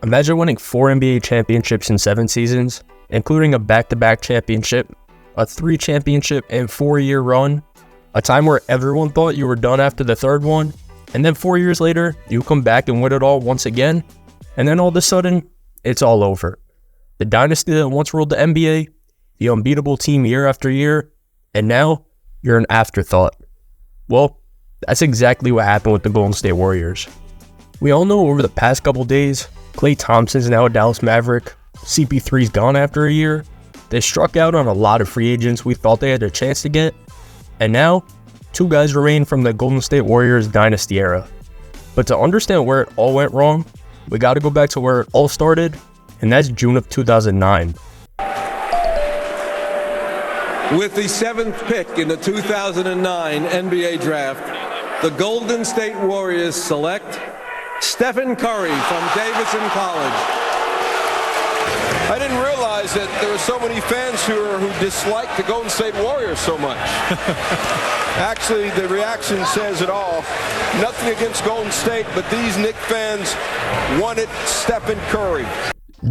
Imagine winning 4 NBA championships in 7 seasons, including a back-to-back championship, a 3-championship and 4-year run, a time where everyone thought you were done after the third one, and then 4 years later, you come back and win it all once again, and then all of a sudden, it's all over. The dynasty that once ruled the NBA, the unbeatable team year after year, and now you're an afterthought. Well, that's exactly what happened with the Golden State Warriors. We all know over the past couple days, Klay Thompson's now a Dallas Maverick, CP3's gone after a year, they struck out on a lot of free agents we thought they had a chance to get, and now, 2 guys remain from the Golden State Warriors dynasty era. But to understand where it all went wrong, we gotta go back to where it all started, and that's June of 2009. With the 7th pick in the 2009 NBA Draft, the Golden State Warriors select Stephen Curry from Davidson College. I didn't realize that there were so many fans who dislike the Golden State Warriors so much. Actually, the reaction says it all. Nothing against Golden State, but these Knicks fans wanted Stephen Curry.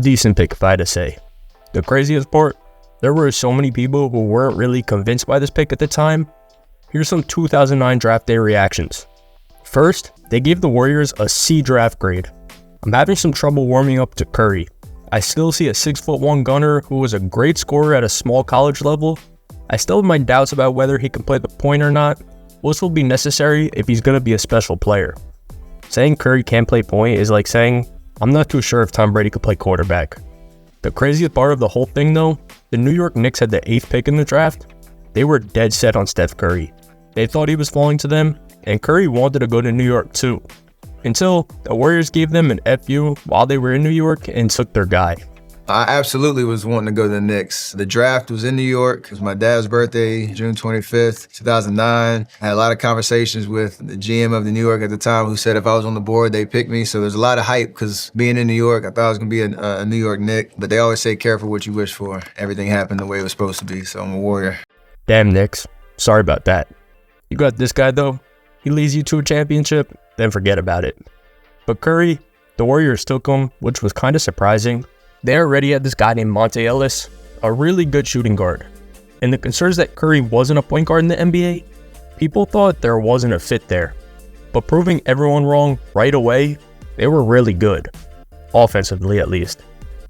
Decent pick, if I had to say. The craziest part, there were so many people who weren't really convinced by this pick at the time. Here's some 2009 draft day reactions. First, they gave the Warriors a C draft grade. I'm having some trouble warming up to Curry. I still see a 6'1" gunner who was a great scorer at a small college level. I still have my doubts about whether he can play the point or not. This will be necessary if he's going to be a special player. Saying Curry can't play point is like saying, I'm not too sure if Tom Brady could play quarterback. The craziest part of the whole thing though, the New York Knicks had the 8th pick in the draft. They were dead set on Steph Curry. They thought he was falling to them, and Curry wanted to go to New York too. Until the Warriors gave them an FU while they were in New York and took their guy. I absolutely was wanting to go to the Knicks. The draft was in New York. It was my dad's birthday, June 25th, 2009. I had a lot of conversations with the GM of the New York at the time who said if I was on the board, they'd pick me. So there's a lot of hype because being in New York, I thought I was going to be a New York Knick. But they always say careful what you wish for. Everything happened the way it was supposed to be, so I'm a Warrior. Damn Knicks, sorry about that. You got this guy though, he leads you to a championship, then forget about it. But Curry, the Warriors took him, which was kind of surprising. They already had this guy named Monte Ellis, a really good shooting guard. And the concerns that Curry wasn't a point guard in the NBA, people thought there wasn't a fit there. But proving everyone wrong right away, they were really good. Offensively at least.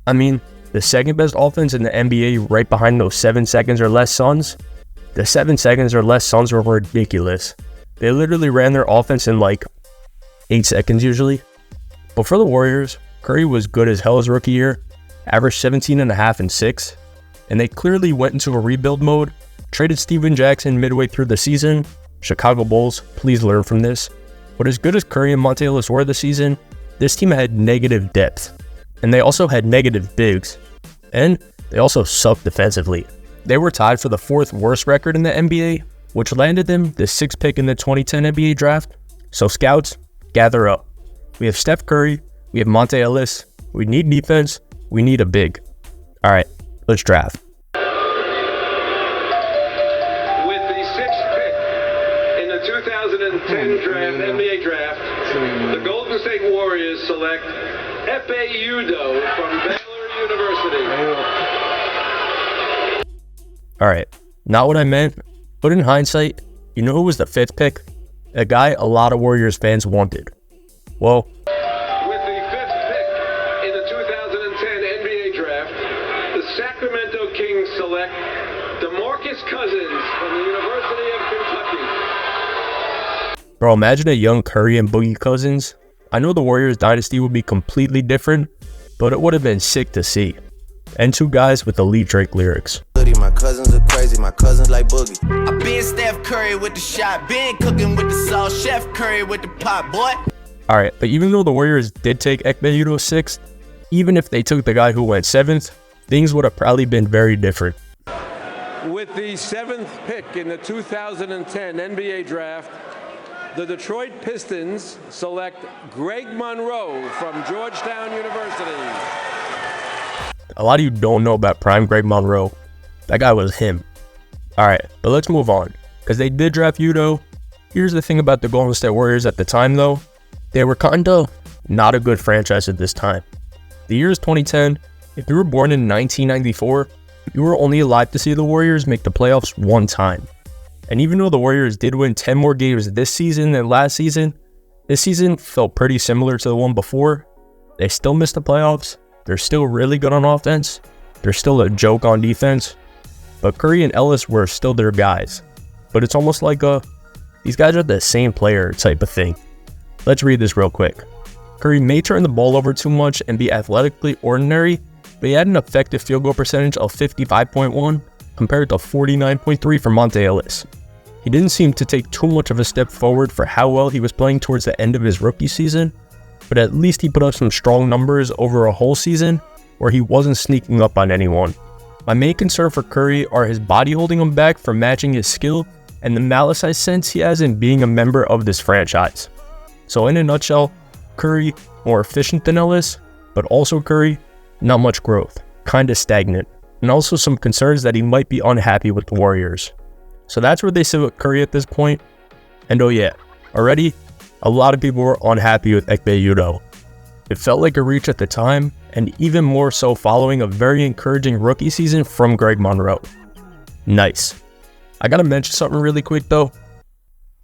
I mean, the second best offense in the NBA right behind those 7 seconds or less Suns, the 7 seconds or less Suns were ridiculous. They literally ran their offense in like 8 seconds usually. But for the Warriors, Curry was good as hell his rookie year, averaged 17.5 and 6, and they clearly went into a rebuild mode, traded Steven Jackson midway through the season. Chicago Bulls, please learn from this. But as good as Curry and Monte Ellis were this season, this team had negative depth, and they also had negative bigs, and they also sucked defensively. They were tied for the 4th worst record in the NBA, which landed them the 6th pick in the 2010 NBA draft. So scouts, gather up. We have Steph Curry, we have Monte Ellis, we need defense, we need a big. Alright, let's draft. With the 6th pick in the 2010 NBA draft, the Golden State Warriors select Efe Udoh from Baylor University. Alright, not what I meant, but in hindsight, you know who was the 5th pick? A guy a lot of Warriors fans wanted. Well, with the 5th pick in the 2010 NBA draft, the Sacramento Kings select DeMarcus Cousins from the University of Kentucky. bro, imagine a young Curry and Boogie Cousins. I know the Warriors dynasty would be completely different, but it would have been sick to see. And 2 guys with elite Drake lyrics. My cousins are crazy, my cousins like Boogie. I been Steph Curry with the shot, been cooking with the sauce, Chef Curry with the pot, boy. Alright, but even though the Warriors did take Efe Udoh 6th, even if they took the guy who went 7th, things would have probably been very different. With the 7th pick in the 2010 NBA Draft, the Detroit Pistons select Greg Monroe from Georgetown University. A lot of you don't know about prime Greg Monroe. That guy was him. Alright, but let's move on, because they did draft Udoh. Here's the thing about the Golden State Warriors at the time though. They were kinda not a good franchise at this time. The year is 2010. If you were born in 1994, you were only alive to see the Warriors make the playoffs one time. And even though the Warriors did win 10 more games this season than last season, this season felt pretty similar to the one before. They still missed the playoffs. They're still really good on offense. They're still a joke on defense. But Curry and Ellis were still their guys. But it's almost like these guys are the same player type of thing. Let's read this real quick. Curry may turn the ball over too much and be athletically ordinary, but he had an effective field goal percentage of 55.1 compared to 49.3 for Monte Ellis. He didn't seem to take too much of a step forward for how well he was playing towards the end of his rookie season, but at least he put up some strong numbers over a whole season where he wasn't sneaking up on anyone. My main concern for Curry are his body holding him back from matching his skill and the malice I sense he has in being a member of this franchise. So in a nutshell, Curry more efficient than Ellis, but also Curry not much growth, kinda stagnant, and also some concerns that he might be unhappy with the Warriors. So that's where they sit with Curry at this point. And oh yeah, already a lot of people were unhappy with Ekpe Udoh. It felt like a reach at the time, and even more so following a very encouraging rookie season from Greg Monroe. Nice. I gotta mention something really quick though.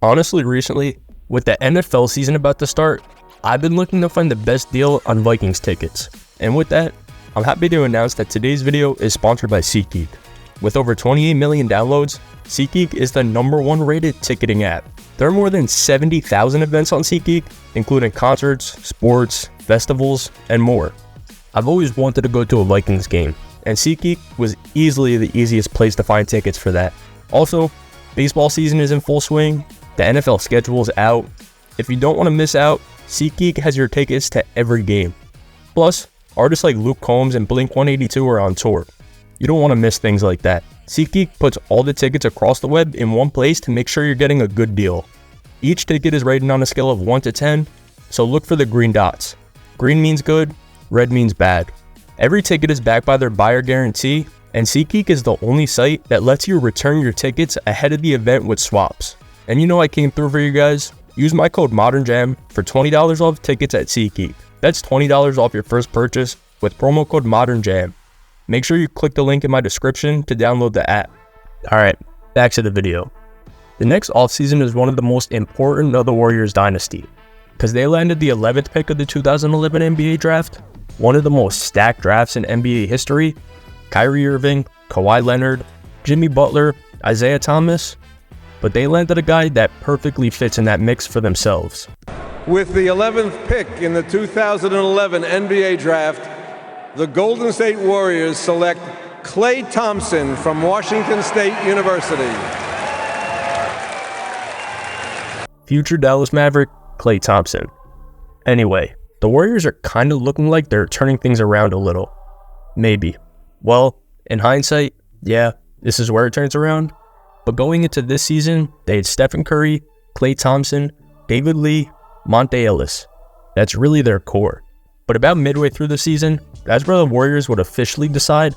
Honestly, recently, with the NFL season about to start, I've been looking to find the best deal on Vikings tickets. And with that, I'm happy to announce that today's video is sponsored by SeatGeek. With over 28 million downloads, SeatGeek is the #1 rated ticketing app. There are more than 70,000 events on SeatGeek, including concerts, sports, festivals, and more. I've always wanted to go to a Vikings game, and SeatGeek was easily the easiest place to find tickets for that. Also, baseball season is in full swing, the NFL schedule is out. If you don't want to miss out, SeatGeek has your tickets to every game. Plus, artists like Luke Combs and Blink-182 are on tour. You don't want to miss things like that. SeatGeek puts all the tickets across the web in one place to make sure you're getting a good deal. Each ticket is rated on a scale of 1 to 10, so look for the green dots. Green means good, red means bad. Every ticket is backed by their buyer guarantee, and SeatGeek is the only site that lets you return your tickets ahead of the event with swaps. And you know I came through for you guys. Use my code ModernJam for $20 off tickets at SeatGeek. That's $20 off your first purchase with promo code ModernJam. Make sure you click the link in my description to download the app. Alright, back to the video. The next offseason is one of the most important of the Warriors dynasty, because they landed the 11th pick of the 2011 NBA draft, one of the most stacked drafts in NBA history. Kyrie Irving, Kawhi Leonard, Jimmy Butler, Isaiah Thomas, but they landed a guy that perfectly fits in that mix for themselves. With the 11th pick in the 2011 NBA draft, the Golden State Warriors select Klay Thompson from Washington State University. Future Dallas Maverick, Klay Thompson. Anyway, the Warriors are kind of looking like they're turning things around a little. Maybe. Well, in hindsight, yeah, this is where it turns around. But going into this season, they had Stephen Curry, Klay Thompson, David Lee, Monte Ellis. That's really their core. But about midway through the season, that's where the Warriors would officially decide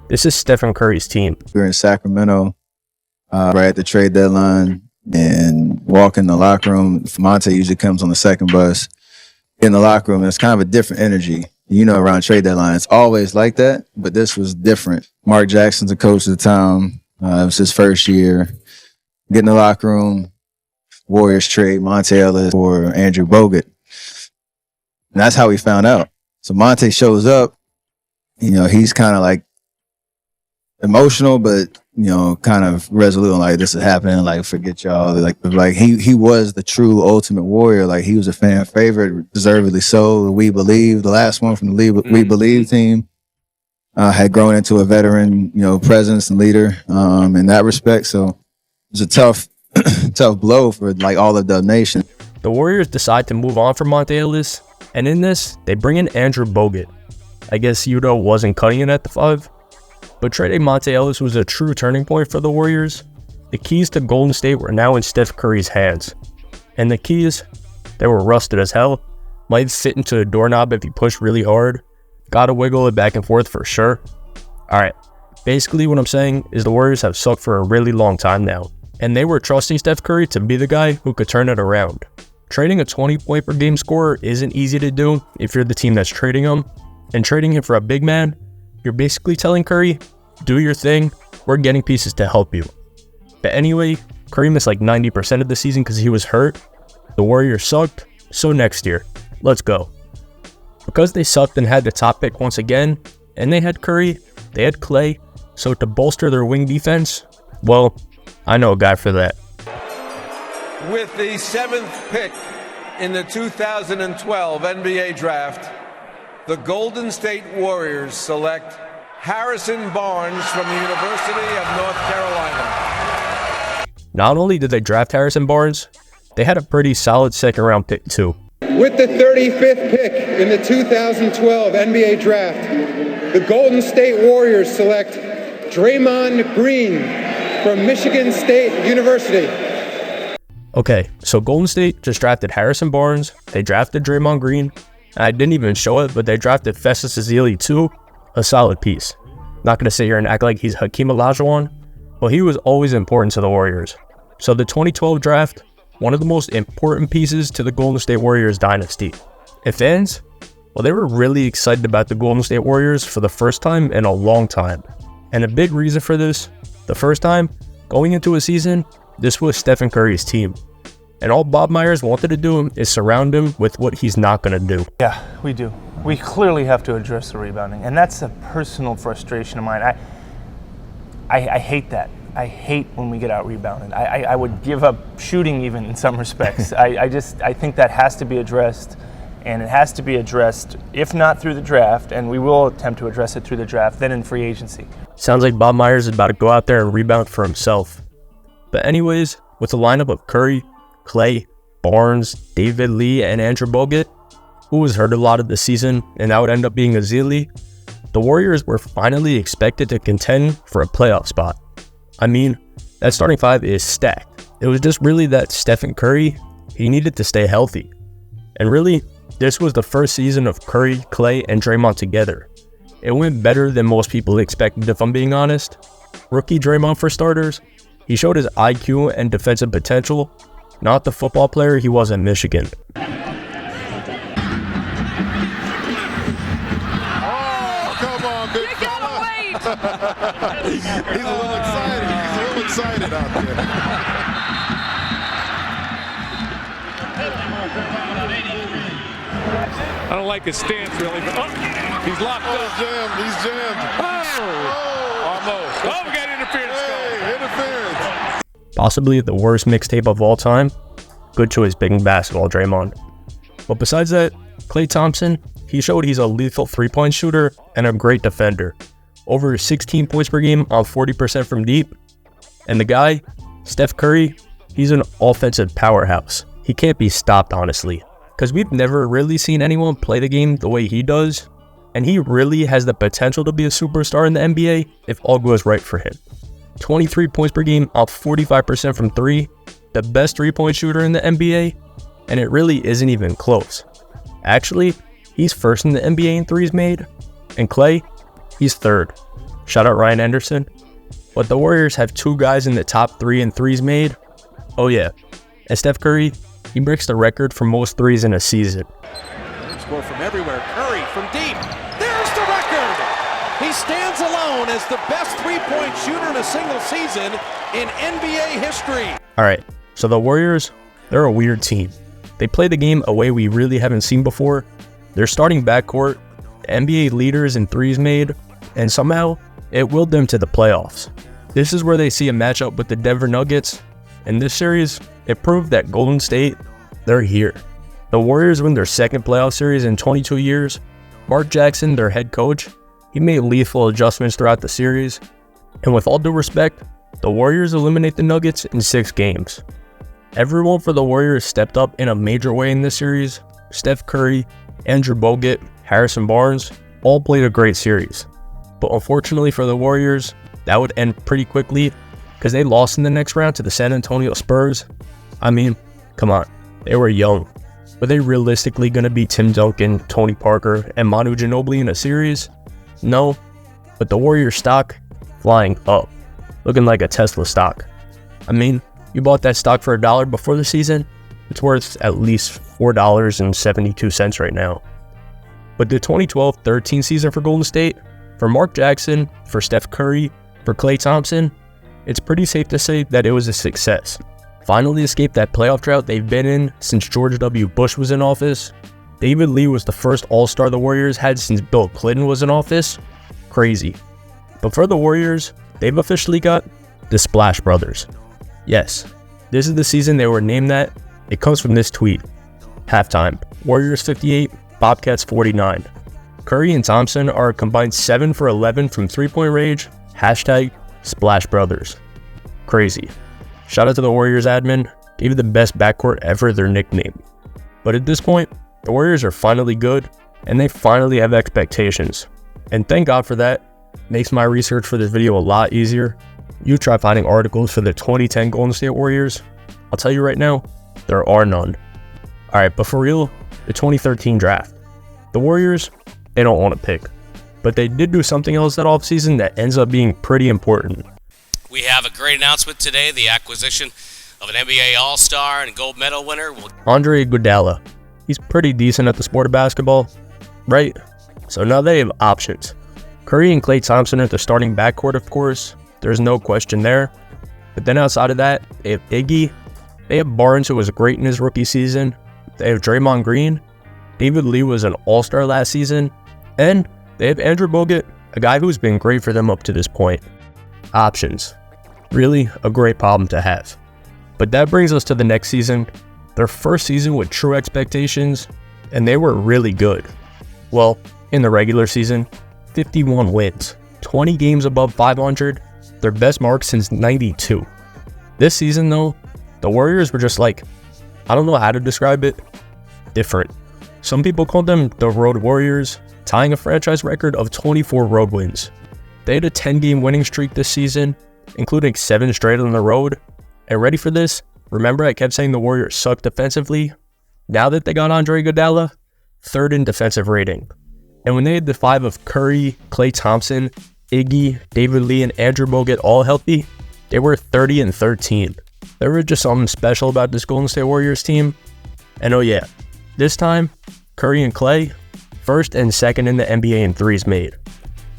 this is Stephen Curry's team. We were in Sacramento right at the trade deadline, and walk in the locker room. Monte usually comes on the second bus. In the locker room, it's kind of a different energy. You know, around trade deadline, it's always like that, but this was different. Mark Jackson's the coach of the time. It was his first year. Get in the locker room, Warriors trade Monte Ellis for Andrew Bogut. And that's how we found out. So Monte shows up, you know, he's kind of like emotional, but, you know, kind of resolute, like this is happening, like forget y'all. Like he was the true ultimate Warrior. Like he was a fan favorite, deservedly so. We Believe, the last one from the We Believe team, had grown into a veteran, you know, presence and leader in that respect. So it was a tough blow for like all of the nation. The Warriors decide to move on from Monte Ellis, and in this, they bring in Andrew Bogut. I guess Udoh wasn't cutting it at the 5, but trading Monte Ellis was a true turning point for the Warriors. The keys to Golden State were now in Steph Curry's hands, and the keys, they were rusted as hell. Might fit into a doorknob if you push really hard. Gotta wiggle it back and forth for sure. Alright, basically what I'm saying is the Warriors have sucked for a really long time now, and they were trusting Steph Curry to be the guy who could turn it around. Trading a 20-point per game scorer isn't easy to do if you're the team that's trading him, and trading him for a big man, you're basically telling Curry, do your thing, we're getting pieces to help you. But anyway, Curry missed like 90% of the season because he was hurt. The Warriors sucked, so next year, let's go. Because they sucked and had the top pick once again, and they had Curry, they had Klay, so to bolster their wing defense, well, I know a guy for that. With the 7th pick in the 2012 NBA Draft, the Golden State Warriors select Harrison Barnes from the University of North Carolina. Not only did they draft Harrison Barnes, they had a pretty solid second-round pick too. With the 35th pick in the 2012 NBA Draft, the Golden State Warriors select Draymond Green from Michigan State University. Okay, so Golden State just drafted Harrison Barnes, they drafted Draymond Green, and I didn't even show it, but they drafted Festus Ezeli too, a solid piece. Not going to sit here and act like he's Hakeem Olajuwon, but he was always important to the Warriors. So the 2012 draft, one of the most important pieces to the Golden State Warriors dynasty. And fans, well, they were really excited about the Golden State Warriors for the first time in a long time. And a big reason for this, the first time, going into a season, this was Stephen Curry's team. And all Bob Myers wanted to do is surround him with what he's not going to do. Yeah, we do. We clearly have to address the rebounding. And that's a personal frustration of mine. I hate that. I hate when we get out rebounded. I would give up shooting even in some respects. I think that has to be addressed, and it has to be addressed, if not through the draft, and we will attempt to address it through the draft, then in free agency. Sounds like Bob Myers is about to go out there and rebound for himself. But anyways, with the lineup of Curry, Klay, Barnes, David Lee, and Andrew Bogut, who was hurt a lot of the season, and that would end up being Ezeli, the Warriors were finally expected to contend for a playoff spot. I mean, that starting five is stacked. It was just really that Stephen Curry, he needed to stay healthy. And really, this was the first season of Curry, Klay, and Draymond together. It went better than most people expected, if I'm being honest. Rookie Draymond, for starters, he showed his IQ and defensive potential, not the football player he was at Michigan. Oh, come on, big fella. He's a little excited. He's a little excited out there. I don't like his stance, really. But, he's locked up. He's jammed. Almost. Oh, we got interference. Hey, interference. Possibly the worst mixtape of all time. Good choice picking basketball, Draymond. But besides that, Klay Thompson, he showed he's a lethal three-point shooter and a great defender. Over 16 points per game on 40% from deep. And the guy, Steph Curry, he's an offensive powerhouse. He can't be stopped, honestly, because we've never really seen anyone play the game the way he does. And he really has the potential to be a superstar in the NBA if all goes right for him. 23 points per game off 45% from three, the best three-point shooter in the NBA, and it really isn't even close. Actually, he's first in the NBA in threes made, and Klay, he's third. Shout out Ryan Anderson. But the Warriors have two guys in the top three in threes made. Oh yeah, and Steph Curry, he breaks the record for most threes in a season. Score from everywhere, Curry from deep, there's the record! He stands alone as the best three-point shooter in a single season in NBA history. Alright, so the Warriors, they're a weird team. They play the game a way we really haven't seen before. They're starting backcourt, NBA leaders in threes made, and somehow it willed them to the playoffs. This is where they see a matchup with the Denver Nuggets. In this series, it proved that Golden State, they're here. The Warriors win their second playoff series in 22 years. Mark Jackson, their head coach, he made lethal adjustments throughout the series. And with all due respect, the Warriors eliminate the Nuggets in 6 games. Everyone for the Warriors stepped up in a major way in this series. Steph Curry, Andrew Bogut, Harrison Barnes, all played a great series. But unfortunately for the Warriors, that would end pretty quickly because they lost in the next round to the San Antonio Spurs. I mean, come on, they were young. Were they realistically going to beat Tim Duncan, Tony Parker, and Manu Ginobili in a series? No, but the Warriors stock flying up, looking like a Tesla stock. I mean, you bought that stock for $1 before the season, it's worth at least $4.72 right now. But the 2012-13 season for Golden State, for Mark Jackson, for Steph Curry, for Klay Thompson, it's pretty safe to say that it was a success. Finally escaped that playoff drought they've been in since George W. Bush was in office. David Lee was the first All-Star the Warriors had since Bill Clinton was in office. Crazy. But for the Warriors, they've officially got the Splash Brothers. Yes, this is the season they were named that. It comes from this tweet. Halftime, Warriors 58, Bobcats 49. Curry and Thompson are a combined 7 for 11 from three-point range. Hashtag Splash Brothers. Crazy. Shout out to the Warriors admin. Gave the best backcourt ever their nickname. But at this point, the Warriors are finally good, and they finally have expectations. And thank God for that. Makes my research for this video a lot easier. You try finding articles for the 2010 Golden State Warriors. I'll tell you right now, there are none. Alright, but for real, the 2013 draft. The Warriors, they don't want to pick. But they did do something else that offseason that ends up being pretty important. We have a great announcement today, the acquisition of an NBA All-Star and gold medal winner. Andre Iguodala. He's pretty decent at the sport of basketball, right? So now they have options. Curry and Klay Thompson at the starting backcourt, of course. There's no question there. But then outside of that, they have Iggy. They have Barnes, who was great in his rookie season. They have Draymond Green. David Lee was an All-Star last season. And they have Andrew Bogut, a guy who's been great for them up to this point. Options. Really a great problem to have. But that brings us to the next season. Their first season with true expectations. And they were really good. Well, in the regular season, 51 wins. 20 games above 500. Their best mark since 92. This season though, the Warriors were just like, I don't know how to describe it, different. Some people called them the Road Warriors, tying a franchise record of 24 road wins. They had a 10-game winning streak this season, including 7 straight on the road. And ready for this? Remember I kept saying the Warriors sucked defensively? Now that they got Andre Iguodala, 3rd in defensive rating. And when they had the 5 of Curry, Klay Thompson, Iggy, David Lee, and Andrew Bogut all healthy, they were 30 and 13. There was just something special about this Golden State Warriors team. And oh yeah, this time, Curry and Klay, 1st and 2nd in the NBA in threes made.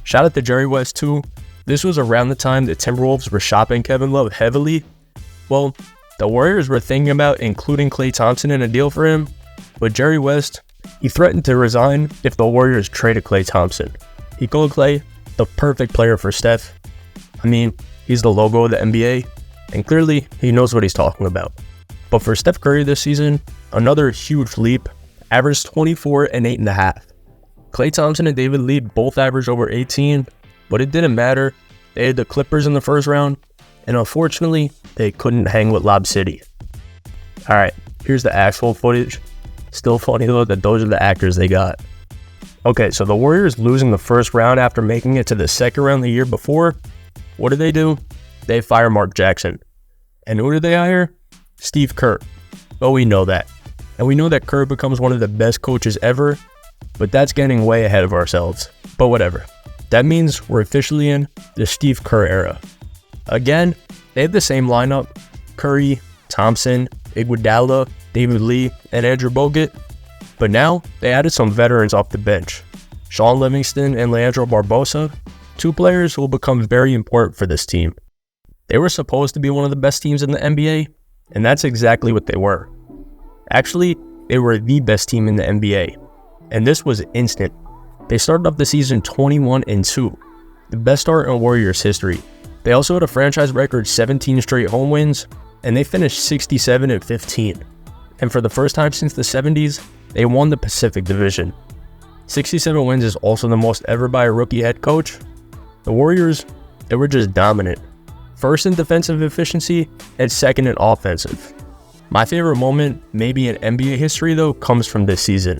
Shout out to Jerry West too. This was around the time the Timberwolves were shopping Kevin Love heavily. Well, the Warriors were thinking about including Klay Thompson in a deal for him, but Jerry West, he threatened to resign if the Warriors traded Klay Thompson. He called Klay the perfect player for Steph. I mean, he's the logo of the NBA, and clearly he knows what he's talking about. But for Steph Curry this season, another huge leap, averaged 24 and 8.5. Klay Thompson and David Lee both averaged over 18, but it didn't matter. They had the Clippers in the first round, and unfortunately, they couldn't hang with Lob City. Alright, here's the actual footage. Still funny though that those are the actors they got. Okay, so the Warriors losing the first round after making it to the second round the year before. What do? They fire Mark Jackson. And who do they hire? Steve Kerr. But we know that. And we know that Kerr becomes one of the best coaches ever, but that's getting way ahead of ourselves. But whatever. That means we're officially in the Steve Kerr era. Again, they have the same lineup. Curry, Thompson, Iguodala, David Lee, and Andrew Bogut. But now, they added some veterans off the bench. Sean Livingston and Leandro Barbosa, 2 players who will become very important for this team. They were supposed to be one of the best teams in the NBA, and that's exactly what they were. Actually, they were the best team in the NBA, and this was instant. They started off the season 21-2, the best start in Warriors history. They also had a franchise record 17 straight home wins, and they finished 67-15. And for the first time since the 70s, they won the Pacific Division. 67 wins is also the most ever by a rookie head coach. The Warriors, they were just dominant. 1st in defensive efficiency and 2nd in offensive. My favorite moment, maybe in NBA history though, comes from this season.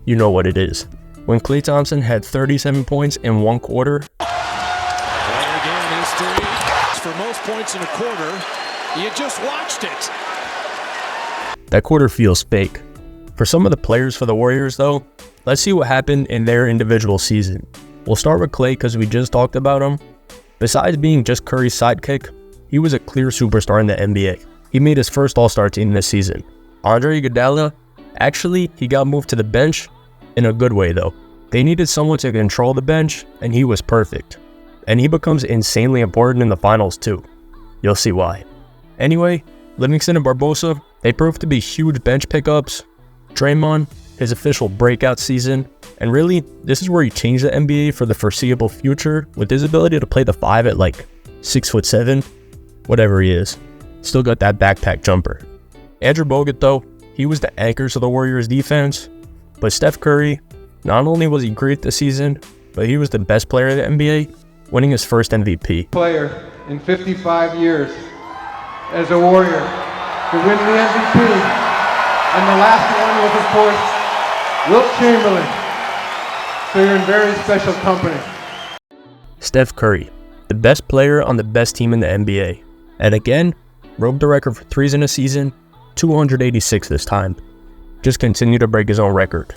You know what it is. When Klay Thompson had 37 points in 1 quarter. Player game history. For most points in a quarter, you just watched it. That quarter feels fake. For some of the players for the Warriors though, let's see what happened in their individual season. We'll start with Klay because we just talked about him. Besides being just Curry's sidekick, he was a clear superstar in the NBA. He made his first All-Star team this season. Andre Iguodala, actually, he got moved to the bench in a good way though. They needed someone to control the bench, and he was perfect. And he becomes insanely important in the finals too. You'll see why. Anyway, Livingston and Barbosa, they proved to be huge bench pickups. Draymond, his official breakout season, and really, this is where he changed the NBA for the foreseeable future with his ability to play the 5 at like 6'7", whatever he is. Still got that backpack jumper. Andrew Bogut though, he was the anchor to the Warriors defense, but Steph Curry, not only was he great this season, but he was the best player in the NBA, winning his first MVP. Player in 55 years as a Warrior to win the MVP, and the last one was, of course, Wilt Chamberlain. So you're in very special company. Steph Curry, the best player on the best team in the NBA, and again, broke the record for threes in a season, 286 this time. Just continued to break his own record.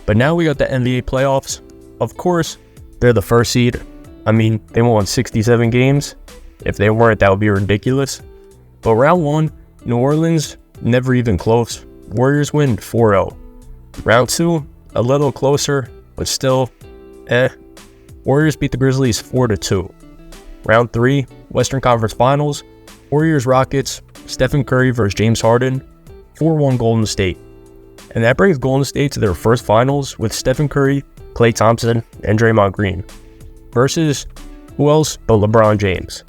But now we got the NBA playoffs. Of course, they're the first seed. I mean, they won 67 games. If they weren't, that would be ridiculous. But round 1, New Orleans, never even close. Warriors win 4-0. Round 2, a little closer, but still, Warriors beat the Grizzlies 4-2. Round 3, Western Conference Finals, Warriors Rockets, Stephen Curry versus James Harden, 4-1 Golden State. And that brings Golden State to their first finals with Stephen Curry, Klay Thompson, and Draymond Green. Versus, who else but LeBron James.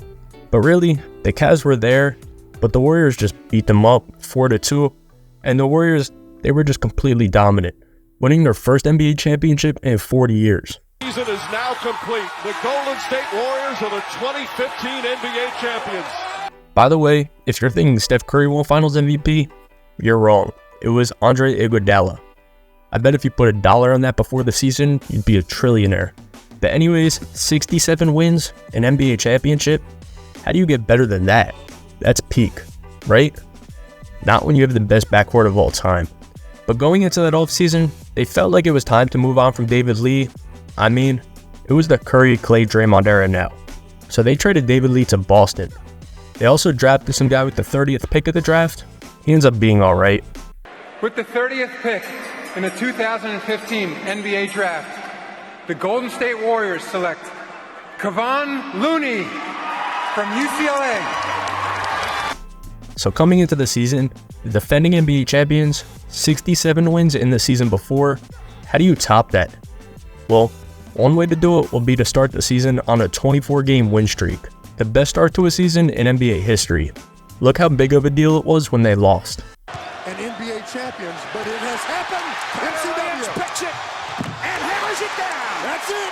But really, the Cavs were there, but the Warriors just beat them up 4-2. And the Warriors, they were just completely dominant, winning their first NBA championship in 40 years. Season is now complete. The Golden State Warriors are the 2015 NBA champions. By the way, if you're thinking Steph Curry won Finals MVP, you're wrong. It was Andre Iguodala. I bet if you put $1 on that before the season, you'd be a trillionaire. But anyways, 67 wins, an NBA championship. How do you get better than that? That's peak, right? Not when you have the best backcourt of all time. But going into that offseason, they felt like it was time to move on from David Lee. I mean, it was the Curry, Klay, Draymond era now. So they traded David Lee to Boston. They also drafted some guy with the 30th pick of the draft. He ends up being alright. With the 30th pick in the 2015 NBA Draft, the Golden State Warriors select Kevon Looney from UCLA. So coming into the season, the defending NBA champions, 67 wins in the season before. How do you top that? Well, one way to do it will be to start the season on a 24-game win streak. The best start to a season in NBA history. Look how big of a deal it was when they lost. And NBA champions, but it has happened. MCW picks it and hammers it down. That's it.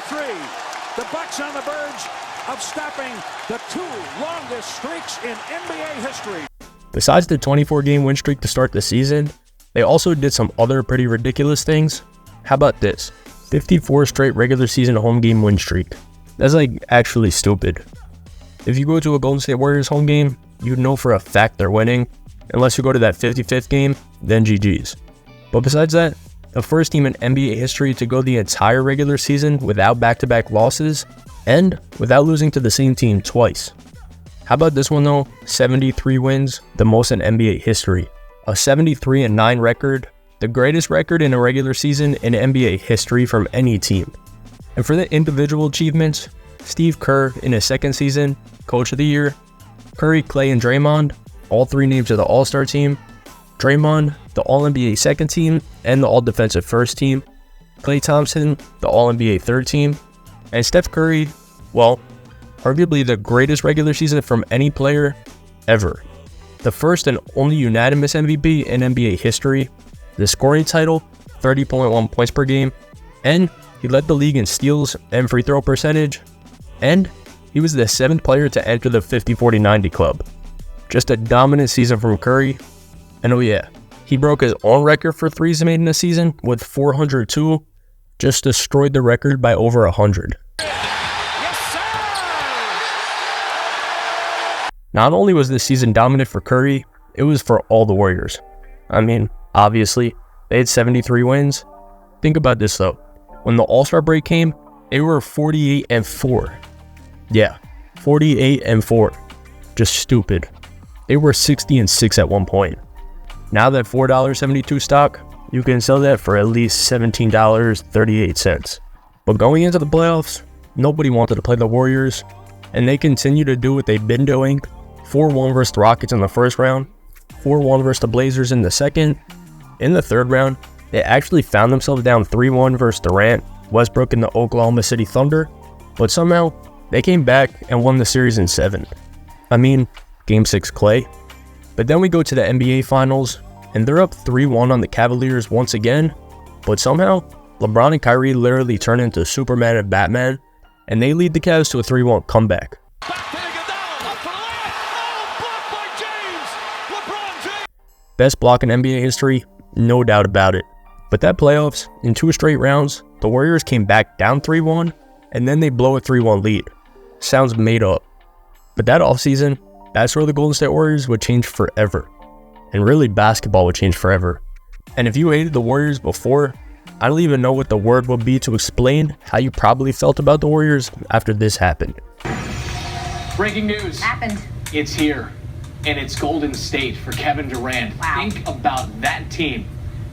108-93. The Bucks on the verge of stopping the 2 longest streaks in NBA history. Besides the 24-game win streak to start the season, they also did some other pretty ridiculous things. How about this? 54 straight regular season home game win streak. That's like actually stupid. If you go to a Golden State Warriors home game, you'd know for a fact they're winning. Unless you go to that 55th game, then GG's. But besides that, the first team in NBA history to go the entire regular season without back-to-back losses and without losing to the same team twice. How about this one though? 73 wins, the most in NBA history. A 73-9 record, the greatest record in a regular season in NBA history from any team. And for the individual achievements, Steve Kerr in his second season, Coach of the Year, Curry, Klay, and Draymond, all 3 names of the All-Star team, Draymond, the All-NBA second team, and the All-Defensive first team, Klay Thompson, the All-NBA third team, and Steph Curry, well, arguably the greatest regular season from any player ever. The first and only unanimous MVP in NBA history, the scoring title, 30.1 points per game, and he led the league in steals and free throw percentage, and he was the 7th player to enter the 50-40-90 club. Just a dominant season from Curry, and oh yeah, he broke his own record for threes made in a season with 402, just destroyed the record by over 100. Not only was this season dominant for Curry, it was for all the Warriors. I mean, obviously, they had 73 wins. Think about this though. When the All-Star break came, they were 48-4. Yeah, 48-4. Just stupid. They were 60-6 at one point. Now that $4.72 stock, you can sell that for at least $17.38. But going into the playoffs, nobody wanted to play the Warriors, and they continue to do what they've been doing. 4-1 versus the Rockets in the first round, 4-1 versus the Blazers in the second. In the third round, they actually found themselves down 3-1 versus Durant, Westbrook, and the Oklahoma City Thunder, but somehow they came back and won the series in 7. I mean, Game 6 Clay. But then we go to the NBA Finals, and they're up 3-1 on the Cavaliers once again, but somehow LeBron and Kyrie literally turn into Superman and Batman, and they lead the Cavs to a 3-1 comeback. Best block in NBA history, no doubt about it. But that playoffs, in 2 straight rounds, the Warriors came back down 3-1, and then they blow a 3-1 lead. Sounds made up. But that offseason, that's where the Golden State Warriors would change forever. And really, basketball would change forever. And if you hated the Warriors before, I don't even know what the word would be to explain how you probably felt about the Warriors after this happened. Breaking news. Happened. It's here. And it's Golden State for Kevin Durant. Wow. Think about that team.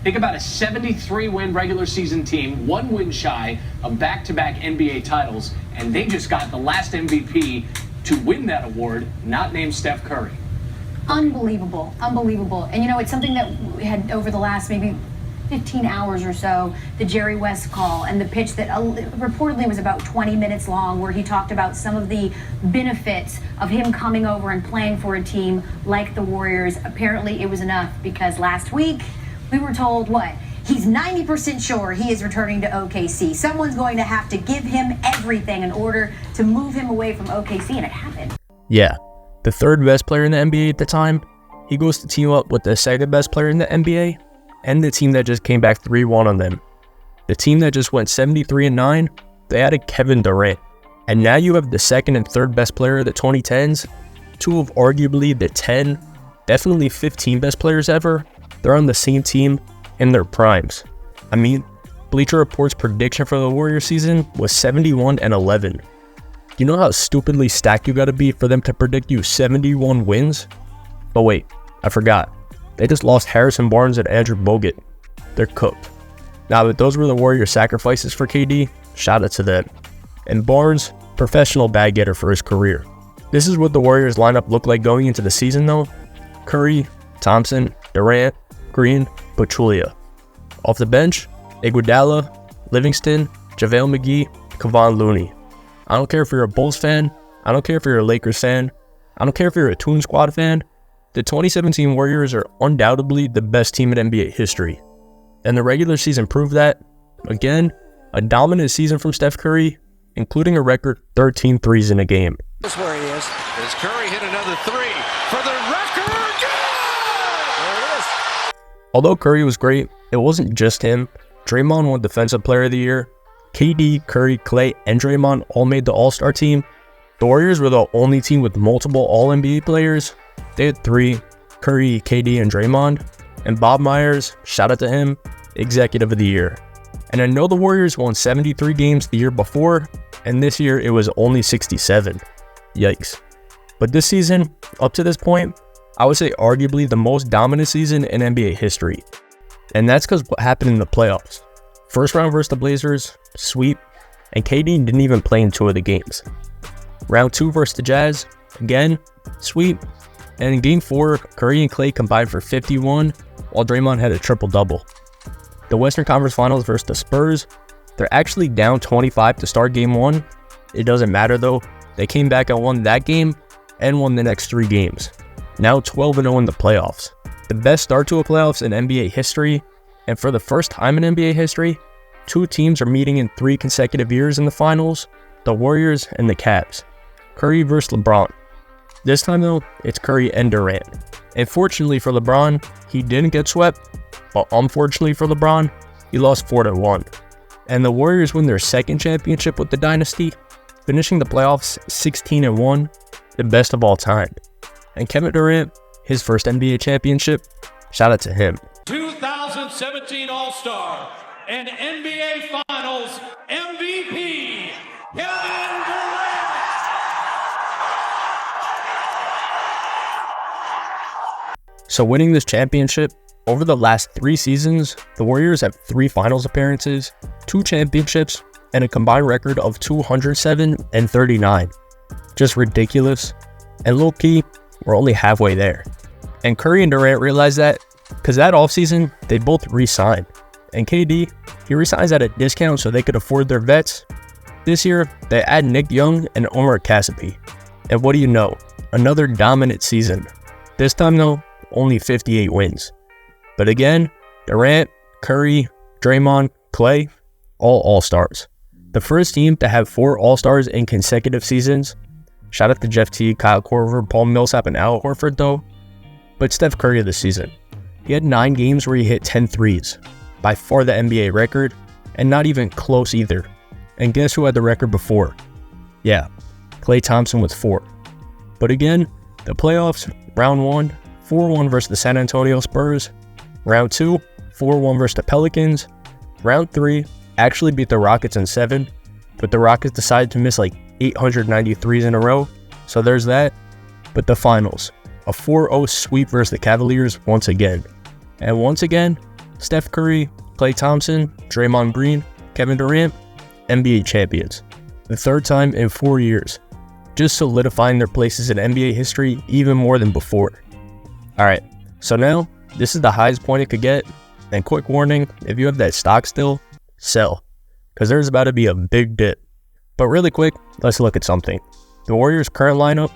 Think about a 73-win regular season team, 1 win shy of back-to-back NBA titles, and they just got the last MVP to win that award, not named Steph Curry. Unbelievable, unbelievable. And you know, it's something that we had over the last maybe 15 hours or so, the Jerry West call and the pitch that reportedly was about 20 minutes long, where he talked about some of the benefits of him coming over and playing for a team like the Warriors. Apparently it was enough, because last week we were told what? He's 90% sure he is returning to OKC. Someone's going to have to give him everything in order to move him away from OKC, and it happened. Yeah, the third best player in the NBA at the time, he goes to team up with the second best player in the NBA, and the team that just came back 3-1 on them. The team that just went 73-9, they added Kevin Durant. And now you have the second and third best player of the 2010s, 2 of arguably the 10, definitely 15 best players ever. They're on the same team in their primes. I mean, Bleacher Report's prediction for the Warriors season was 71-11. You know how stupidly stacked you gotta be for them to predict you 71 wins? But wait, I forgot. They just lost Harrison Barnes and Andrew Bogut. They're cooked. Now that those were the Warriors' sacrifices for KD, shout out to them. And Barnes, professional bag getter for his career. This is what the Warriors lineup looked like going into the season though. Curry, Thompson, Durant, Green, Pachulia. Off the bench, Iguodala, Livingston, JaVale McGee, Kevon Looney. I don't care if you're a Bulls fan. I don't care if you're a Lakers fan. I don't care if you're a Toon Squad fan. The 2017 Warriors are undoubtedly the best team in NBA history. And the regular season proved that. Again, a dominant season from Steph Curry, including a record 13 threes in a game. That's where he is. As Curry hit another 3 for the record. There it is. Although Curry was great, it wasn't just him. Draymond won Defensive Player of the Year. KD, Curry, Clay, and Draymond all made the All-Star team. The Warriors were the only team with multiple All-NBA players. They had 3, Curry, KD, and Draymond. And Bob Myers, shout out to him, Executive of the Year. And I know the Warriors won 73 games the year before, and this year it was only 67. Yikes. But this season, up to this point, I would say arguably the most dominant season in NBA history. And that's because what happened in the playoffs. First round versus the Blazers, sweep, and KD didn't even play in 2 of the games. Round 2 versus the Jazz, again, sweep. And in Game 4, Curry and Clay combined for 51, while Draymond had a triple-double. The Western Conference Finals versus the Spurs, they're actually down 25 to start Game 1. It doesn't matter though, they came back and won that game, and won the next 3 games. Now 12-0 in the playoffs. The best start to a playoffs in NBA history, and for the first time in NBA history, 2 teams are meeting in 3 consecutive years in the finals, the Warriors and the Cavs. Curry versus LeBron. This time though, it's Curry and Durant. And fortunately for LeBron, he didn't get swept, but unfortunately for LeBron, he lost 4-1. And the Warriors win their second championship with the Dynasty, finishing the playoffs 16-1, the best of all time. And Kevin Durant, his first NBA championship, shout out to him. 2017 All-Star and NBA Finals MVP, Kevin Durant. So winning this championship, Over the last 3 seasons, the Warriors have 3 finals appearances, 2 championships, and a combined record of 207 and 39. Just ridiculous. And low-key, we're only halfway there. And Curry and Durant realized that because that offseason, they both re-signed. And KD, he resigns at a discount so they could afford their vets. This year, they add Nick Young and Omar Casspi. And what do you know? Another dominant season. This time though, only 58 wins. But again, Durant, Curry, Draymond, Klay, all All-Stars. The first team to have 4 All-Stars in consecutive seasons. Shout out to Jeff Teague, Kyle Korver, Paul Millsap, and Al Horford though. But Steph Curry of the season. He had 9 games where he hit 10 threes. By far the NBA record, and not even close either. And guess who had the record before? Yeah, Klay Thompson with 4. But again, the playoffs, round 1, 4-1 versus the San Antonio Spurs. Round 2, 4-1 versus the Pelicans. Round 3, actually beat the Rockets in 7, but the Rockets decided to miss like 893s in a row, so there's that. But the finals, a 4-0 sweep versus the Cavaliers once again. And once again, Steph Curry, Klay Thompson, Draymond Green, Kevin Durant, NBA champions. The 3rd time in 4 years, just solidifying their places in NBA history even more than before. Alright, so now, this is the highest point it could get, and quick warning, if you have that stock still, sell, because there's about to be a big dip. But really quick, let's look at something. The Warriors' current lineup: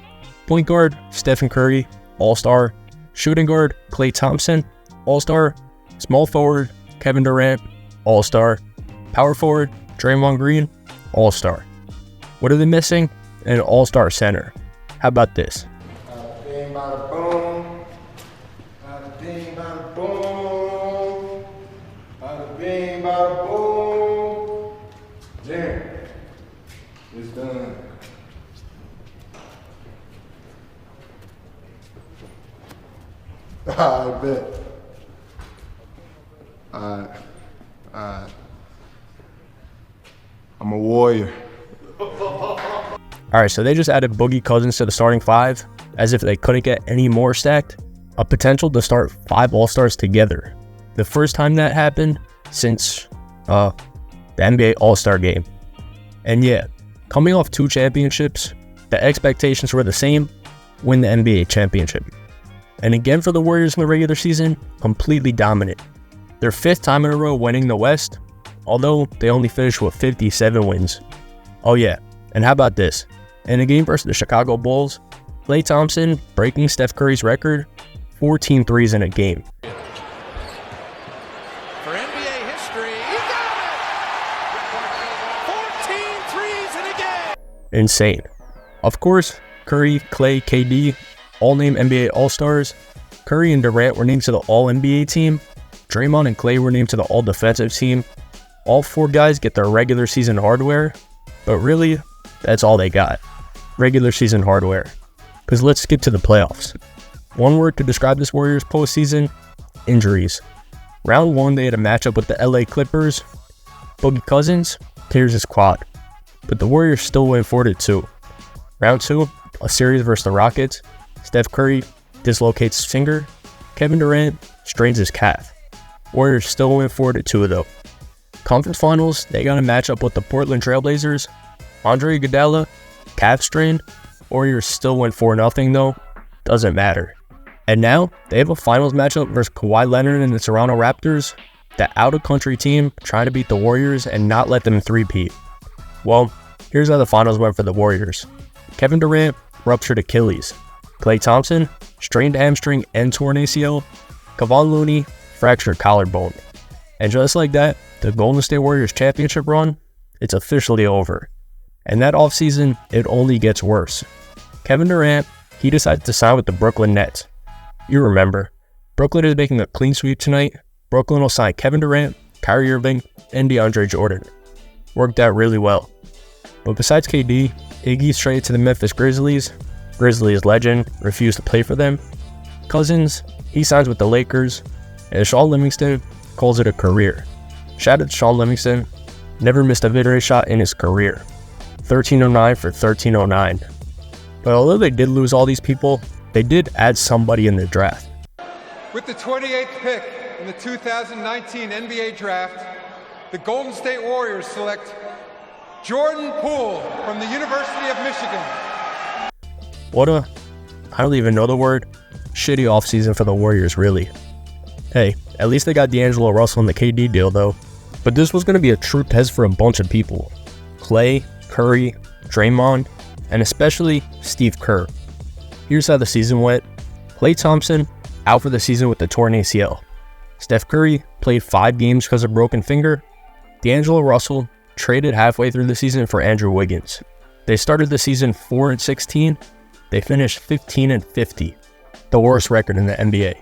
point guard, Stephen Curry, All-Star; shooting guard, Klay Thompson, All-Star; small forward, Kevin Durant, All-Star; power forward, Draymond Green, All-Star. What are they missing? An All-Star center. How about this? It's done. I bet. Alright. I'm a warrior. Alright, so they just added Boogie Cousins to the starting 5, as if they couldn't get any more stacked. A potential to start 5 All-Stars together. The first time that happened since the NBA All-Star game. And yeah, coming off 2 championships, the expectations were the same: win the NBA championship. And again for the Warriors in the regular season, completely dominant. Their 5th time in a row winning the West, although they only finished with 57 wins. Oh yeah, and how about this? In a game versus the Chicago Bulls, Klay Thompson breaking Steph Curry's record, 14 threes in a game. For NBA history, you got it! 14 threes in a game! Insane. Of course, Curry, Klay, KD, all named NBA All-Stars. Curry and Durant were named to the All-NBA team. Draymond and Klay were named to the All-Defensive team. All 4 guys get their regular season hardware, but really, that's all they got. Regular season hardware. Because let's skip to the playoffs. One word to describe this Warriors postseason: injuries. Round 1, they had a matchup with the LA Clippers. Boogie Cousins tears his quad, but the Warriors still win 4-2. Round 2, a series versus the Rockets. Steph Curry dislocates his finger. Kevin Durant strains his calf. Warriors still win 4-2 though. Conference Finals, they got a matchup with the Portland Trailblazers. Andre Iguodala, calf strain. Warriors still win 4-0 though. Doesn't matter. And now, they have a finals matchup versus Kawhi Leonard and the Toronto Raptors. The out-of-country team trying to beat the Warriors and not let them three-peat. Well, here's how the finals went for the Warriors. Kevin Durant ruptured Achilles. Klay Thompson strained hamstring and torn ACL. Kevon Looney fractured collarbone. And just like that, the Golden State Warriors championship run, it's officially over. And that offseason, it only gets worse. Kevin Durant, he decided to sign with the Brooklyn Nets. You remember, Brooklyn is making a clean sweep tonight. Brooklyn will sign Kevin Durant, Kyrie Irving, and DeAndre Jordan. Worked out really well. But besides KD, Iggy's traded to the Memphis Grizzlies. Grizzlies legend refused to play for them. Cousins, he signs with the Lakers. And Shaun Livingston calls it a career. Shout out to Shaun Livingston, never missed a mid-range shot in his career. 1309 for 1309. But although they did lose all these people, they did add somebody in the draft. With the 28th pick in the 2019 NBA Draft, the Golden State Warriors select Jordan Poole from the University of Michigan. What a, I don't even know the word, shitty offseason for the Warriors, really. Hey, at least they got D'Angelo Russell in the KD deal, though. But this was going to be a true test for a bunch of people. Klay, Curry, Draymond, and especially Steve Kerr. Here's how the season went. Klay Thompson, out for the season with the torn ACL. Steph Curry played 5 games because of broken finger. D'Angelo Russell traded halfway through the season for Andrew Wiggins. They started the season 4-16. They finished 15-50, the worst record in the NBA.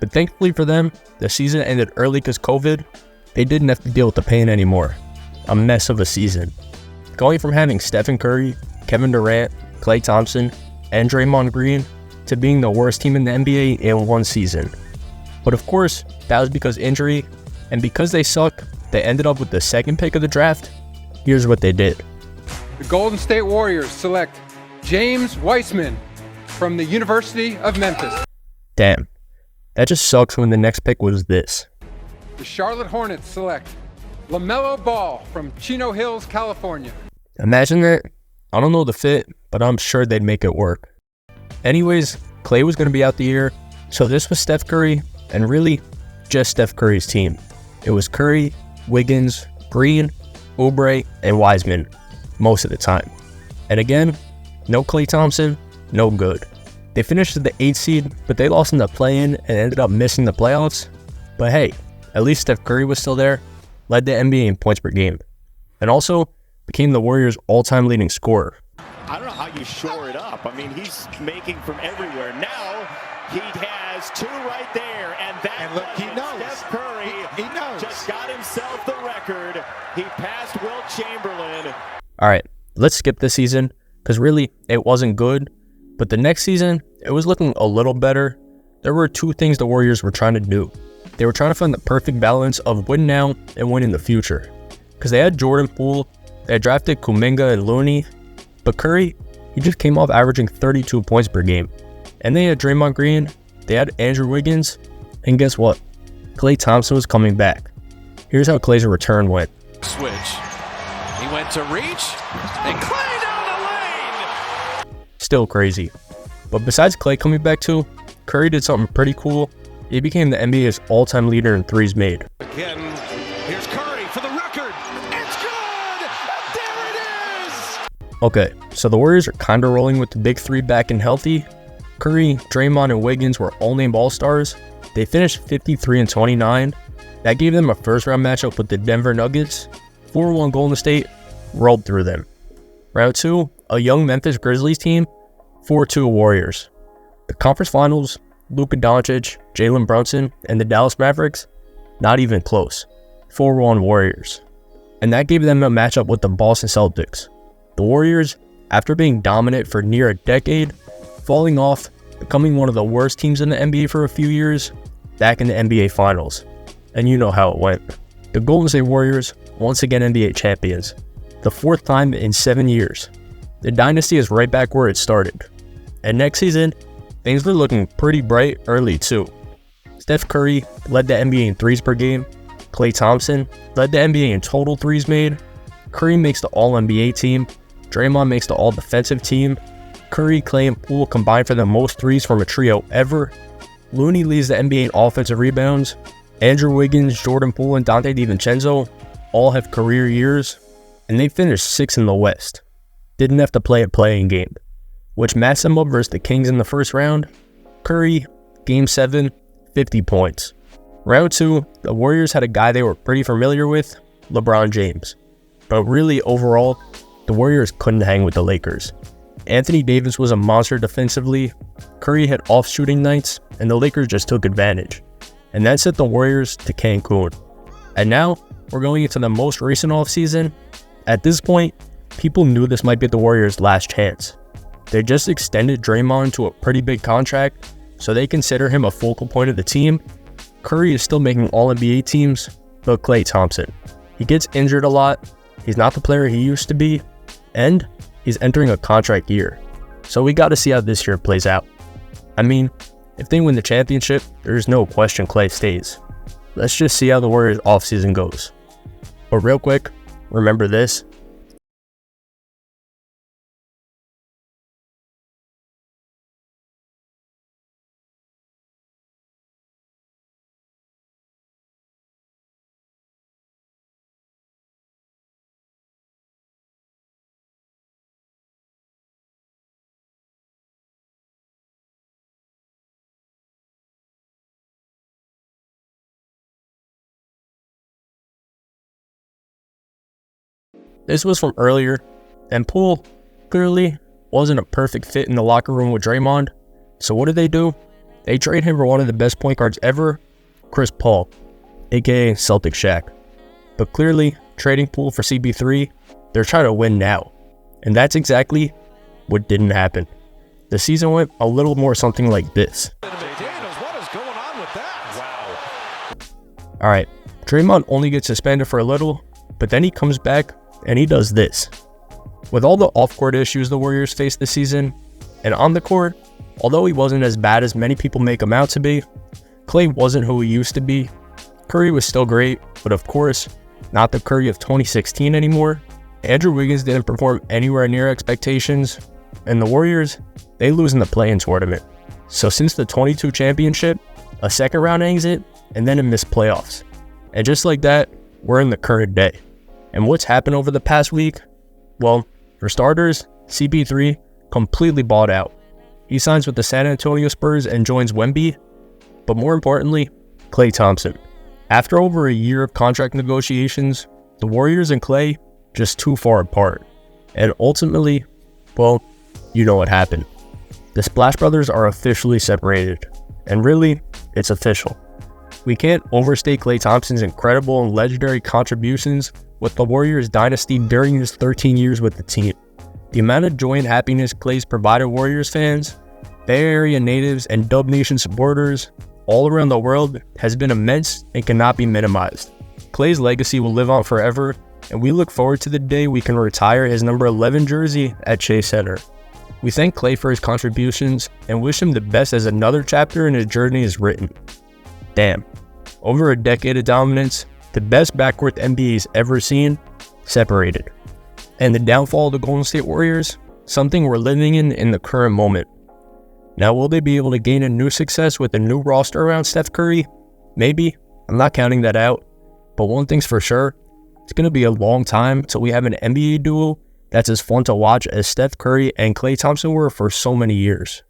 But thankfully for them, the season ended early because COVID. They didn't have to deal with the pain anymore. A mess of a season. Going from having Stephen Curry, Kevin Durant, Klay Thompson, and Draymond Green to being the worst team in the NBA in one season. But of course, that was because injury, and because they suck, they ended up with the second pick of the draft. Here's what they did. The Golden State Warriors select James Weissman from the University of Memphis. Damn, that just sucks when the next pick was this. The Charlotte Hornets select LaMelo Ball from Chino Hills, California. Imagine that. I don't know the fit, but I'm sure they'd make it work. Anyways, Klay was going to be out the year, so this was Steph Curry, and really, just Steph Curry's team. It was Curry, Wiggins, Green, Oubre, and Wiseman most of the time. And again, no Klay Thompson, no good. They finished at the 8th seed, but they lost in the play-in and ended up missing the playoffs. But hey, at least Steph Curry was still there, led the NBA in points per game, and also became the Warriors' all-time leading scorer. I don't know how you shore it up. I mean, he's making from everywhere. Now he has 2 right there, and look, he knows. Steph Curry he knows. Just got himself the record. He passed Wilt Chamberlain. All right, let's skip this season, because really, it wasn't good. But the next season, it was looking a little better. There were 2 things the Warriors were trying to do. They were trying to find the perfect balance of win now and win in the future. Because they had Jordan Poole, they had drafted Kuminga and Looney, but Curry, he just came off averaging 32 points per game. And they had Draymond Green, they had Andrew Wiggins, and guess what? Klay Thompson was coming back. Here's how Klay's return went. Switch. He went to reach, and Klay down the lane! Still crazy. But besides Klay coming back too, Curry did something pretty cool. He became the NBA's all-time leader in threes made. Again, here's Curry for the record. It's good! There it is! Okay, so the Warriors are kind of rolling with the big 3 back and healthy. Curry, Draymond, and Wiggins were all-named All-Stars. They finished 53-29. That gave them a first-round matchup with the Denver Nuggets. 4-1 Golden State rolled through them. Round 2, a young Memphis Grizzlies team, 4-2 Warriors. The conference finals, Luka Doncic, Jalen Brunson, and the Dallas Mavericks, not even close. 4-1 Warriors. And that gave them a matchup with the Boston Celtics. The Warriors, after being dominant for near a decade, falling off, becoming one of the worst teams in the NBA for a few years, back in the NBA Finals. And you know how it went. The Golden State Warriors, once again NBA champions. The 4th time in 7 years. The Dynasty is right back where it started. And next season, things were looking pretty bright early too. Steph Curry led the NBA in threes per game. Klay Thompson led the NBA in total threes made. Curry makes the All-NBA team. Draymond makes the All-Defensive team. Curry, Klay, and Poole combined for the most threes from a trio ever. Looney leads the NBA in offensive rebounds. Andrew Wiggins, Jordan Poole, and Dante DiVincenzo all have career years. And they finished 6th in the West. Didn't have to play a playing game, which matched them up versus the Kings in the first round. Curry, Game 7, 50 points. Round 2, the Warriors had a guy they were pretty familiar with, LeBron James. But really, overall, the Warriors couldn't hang with the Lakers. Anthony Davis was a monster defensively, Curry had off shooting nights, and the Lakers just took advantage. And that sent the Warriors to Cancun. And now, we're going into the most recent offseason. At this point, people knew this might be the Warriors' last chance. They just extended Draymond to a pretty big contract, so they consider him a focal point of the team. Curry is still making All-NBA teams, but Klay Thompson. He gets injured a lot, he's not the player he used to be, and he's entering a contract year. So we gotta see how this year plays out. I mean, If they win the championship, there's no question Klay stays. Let's just see how the Warriors offseason goes. But real quick, remember this. This was from earlier, and Poole clearly wasn't a perfect fit in the locker room with Draymond. So what did they do? They trade him for one of the best point guards ever, Chris Paul, aka Celtic Shaq. But clearly, trading Poole for CB3, they're trying to win now. And that's exactly what didn't happen. The season went a little more something like this. Alright, Draymond only gets suspended for a little, but then he comes back and he does this. With all the off-court issues the Warriors faced this season, and on the court, although he wasn't as bad as many people make him out to be, Klay wasn't who he used to be. Curry was still great, but of course, not the Curry of 2016 anymore. Andrew Wiggins didn't perform anywhere near expectations, and the Warriors, they lose in the play-in tournament. So since the 22 championship, a second round exit, and then a missed playoffs. And just like that, we're in the current day. And what's happened over the past week? Well, for starters, CP3 completely bought out. He signs with the San Antonio Spurs and joins Wemby. But more importantly, Klay Thompson. After over a year of contract negotiations, the Warriors and Klay just too far apart. And ultimately, well, you know what happened. The Splash Brothers are officially separated. And really, it's official. We can't overstate Klay Thompson's incredible and legendary contributions with the Warriors dynasty during his 13 years with the team. The amount of joy and happiness Klay's provided Warriors fans, Bay Area natives, and Dub Nation supporters all around the world has been immense and cannot be minimized. Klay's legacy will live on forever, and we look forward to the day we can retire his number 11 jersey at Chase Center. We thank Klay for his contributions and wish him the best as another chapter in his journey is written. Damn, over a decade of dominance, the best backcourt the NBA's ever seen, separated. And the downfall of the Golden State Warriors, something we're living in the current moment. Now, will they be able to gain a new success with a new roster around Steph Curry? Maybe. I'm not counting that out. But one thing's for sure, it's going to be a long time till we have an NBA duo that's as fun to watch as Steph Curry and Klay Thompson were for so many years.